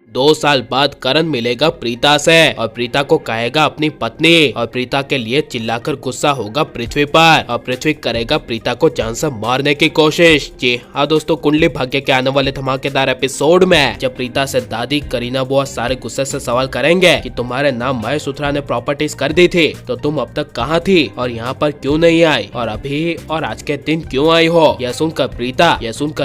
2 साल बाद करण मिलेगा प्रीता से और प्रीता को कहेगा अपनी पत्नी और प्रीता के लिए चिल्लाकर गुस्सा होगा पृथ्वी पर और पृथ्वी करेगा प्रीता को जान से मारने की कोशिश। जी हाँ दोस्तों, कुंडली भाग्य के आने वाले धमाकेदार एपिसोड में जब प्रीता से दादी, करीना बुआ सारे गुस्से से सवाल करेंगे कि तुम्हारे नाम महेश सुथरा ने प्रॉपर्टीज कर दी थी तो तुम अब तक कहाँ थी और यहाँ पर क्यों नहीं आई और अभी और आज के दिन क्यों आई हो। यह सुनकर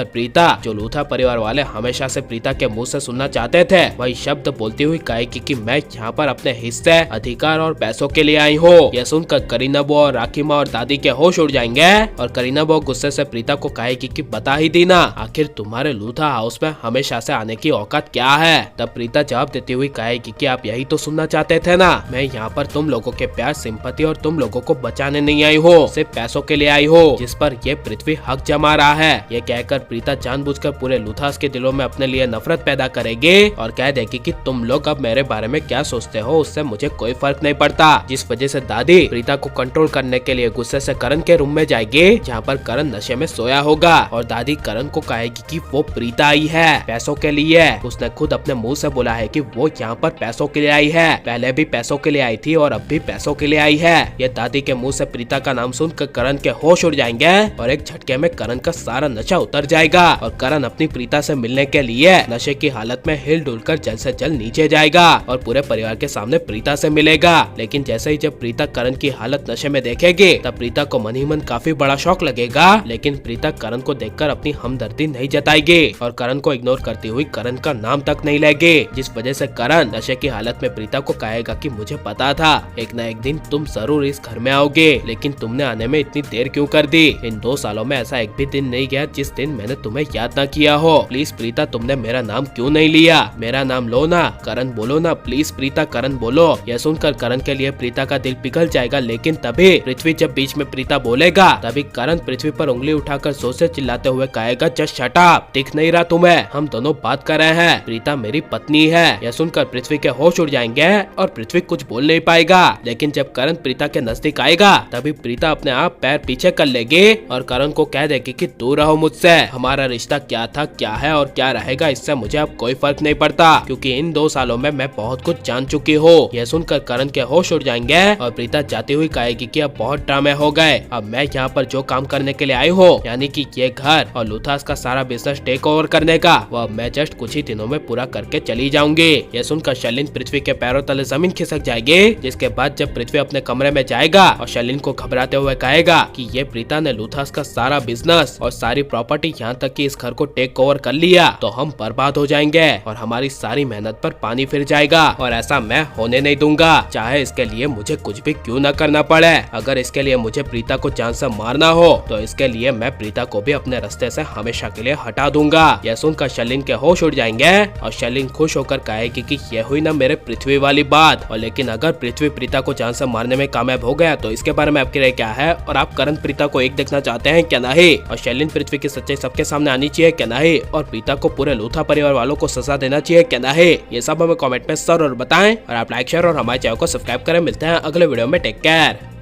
प्रीता जो लूथा परिवार वाले हमेशा से प्रीता के मुँह से सुनना चाहते थे वही शब्द बोलती हुई कहेगी कि मैं यहाँ पर अपने हिस्से, अधिकार और पैसों के लिए आई हूँ। यह सुनकर करीना बुआ और राखी माँ और दादी के होश उड़ जाएंगे और करीना बुआ गुस्से से प्रीता को कहेगी कि बता ही दी ना, आखिर तुम्हारे लूथा हाउस में हमेशा से आने की औकात क्या है। तब प्रीता जवाब देती हुई कहेगी कि आप यही तो सुनना चाहते थे ना, मैं यहाँ पर तुम लोगों के प्यार, सिंपैथी और तुम लोगों को बचाने नहीं आई हूँ, सिर्फ पैसों के लिए आई हूँ जिस पर ये पृथ्वी हक जमा रहा है। ये कहकर प्रीता जानबूझकर पूरे लूथास के दिलों में अपने लिए नफरत पैदा करेगी और कह देगी कि तुम लोग अब मेरे बारे में क्या सोचते हो उससे मुझे कोई फर्क नहीं पड़ता। जिस वजह से दादी प्रीता को कंट्रोल करने के लिए गुस्से से करण के रूम में जाएगी जहाँ पर करण नशे में सोया होगा और दादी करण को कहेगी कि वो प्रीता आई है पैसों के लिए। उसने खुद अपने मुंह से बोला है कि वो यहाँ पर पैसों के लिए आई है, पहले भी पैसों के लिए आई थी और अब भी पैसों के लिए आई है। ये दादी के मुंह से प्रीता का नाम सुनकर करण के होश उड़ जाएंगे और एक झटके में करण का सारा नशा उतर जाएगा और करण अपनी प्रीता से मिलने के लिए नशे की हालत में हिल डुल कर जल्द से जल्द नीचे जाएगा और पूरे परिवार के सामने प्रीता से मिलेगा। लेकिन जैसे ही जब प्रीता करण की हालत नशे में देखेगी तब प्रीता को मन ही मन काफी बड़ा शौक लगेगा, लेकिन प्रीता करण को देखकर अपनी हमदर्दी नहीं जताएगी और करण को इग्नोर करती हुई करण का नाम तक नहीं लेगी। जिस वजह से करण नशे की हालत में प्रीता को कहेगा कि मुझे पता था एक न एक दिन तुम जरूर इस घर में आओगे, लेकिन तुमने आने में इतनी देर क्यों कर दी। इन 2 सालों में ऐसा एक भी दिन नहीं गया जिस दिन मैंने तुम्हें याद न किया हो। प्लीज प्रीता, तुमने मेरा नाम क्यों नहीं लिया, मेरा नाम लो ना, करण बोलो ना, प्लीज प्रीता करण बोलो। यह सुनकर करण के लिए प्रीता का दिल पिघल जाएगा, लेकिन तभी पृथ्वी जब बीच में प्रीता बोलेगा तभी करण पृथ्वी पर उंगली उठाकर जोर से चिल्लाते हुए कहेगा जस्ट शट अप, दिख नहीं रहा तुम्हें, हम दोनों बात कर रहे हैं, प्रीता मेरी पत्नी है। यह सुनकर पृथ्वी के होश उड़ जाएंगे और पृथ्वी कुछ बोल नहीं पाएगा। लेकिन जब करण प्रीता के नजदीक आएगा तभी प्रीता अपने आप पैर पीछे कर लेगी और करण को कह देगी कि दूर रहो मुझसे, हमारा रिश्ता क्या था, क्या है और क्या रहेगा इससे मुझे अब कोई फर्क नहीं पड़ता, क्योंकि इन 2 सालों में मैं बहुत कुछ जान चुकी हूँ। यह सुनकर करण के होश उड़ जाएंगे और प्रीता जाती हुई कहेगी कि अब बहुत ड्रामे हो गए, अब मैं यहाँ पर जो काम करने के लिए आई हूँ यानी कि ये घर और लूथास का सारा बिजनेस टेक ओवर करने का वो मैं जस्ट कुछ ही दिनों में पूरा करके चली जाऊंगी। यह सुनकर शैलिन पृथ्वी के पैरों तले जमीन खिसक जाएगी, जिसके बाद जब पृथ्वी अपने कमरे में जाएगा और शैलिन को घबराते हुए कहेगा कि ये प्रीता ने लूथास का सारा बिजनेस और सारी प्रॉपर्टी यहाँ तक कि इस घर को टेक ओवर कर लिया तो हम बर्बाद हो जाएंगे और हमारी सारी मेहनत पर पानी फिर जाएगा और ऐसा मैं होने नहीं दूंगा, चाहे इसके लिए मुझे कुछ भी क्यों न करना पड़े। अगर इसके लिए मुझे प्रीता को जान से मारना हो तो इसके लिए मैं प्रीता को भी अपने रास्ते से हमेशा के लिए हटा दूंगा। यह सुनकर शैलिन के होश उड़ जाएंगे और शैलिन खुश होकर कहेगी कि ये हुई ना मेरे पृथ्वी वाली बात, और लेकिन अगर पृथ्वी प्रीता को जान से मारने में कामयाब हो गया तो इसके बारे में आपकी राय क्या है और आप करण प्रीता को एक देखना चाहते हैं क्या नहीं, और शैलिन पृथ्वी की सच्चाई सबके सामने आनी चाहिए क्या नहीं, और प्रीता को पूरे लूथा परिवार वालों को सजा देना चाहिए क्या नहीं, ये सब हमें कमेंट में जरूर बताएं और आप लाइक शेयर और हमारे चैनल को सब्सक्राइब करें। मिलते हैं अगले वीडियो में, टेक केयर।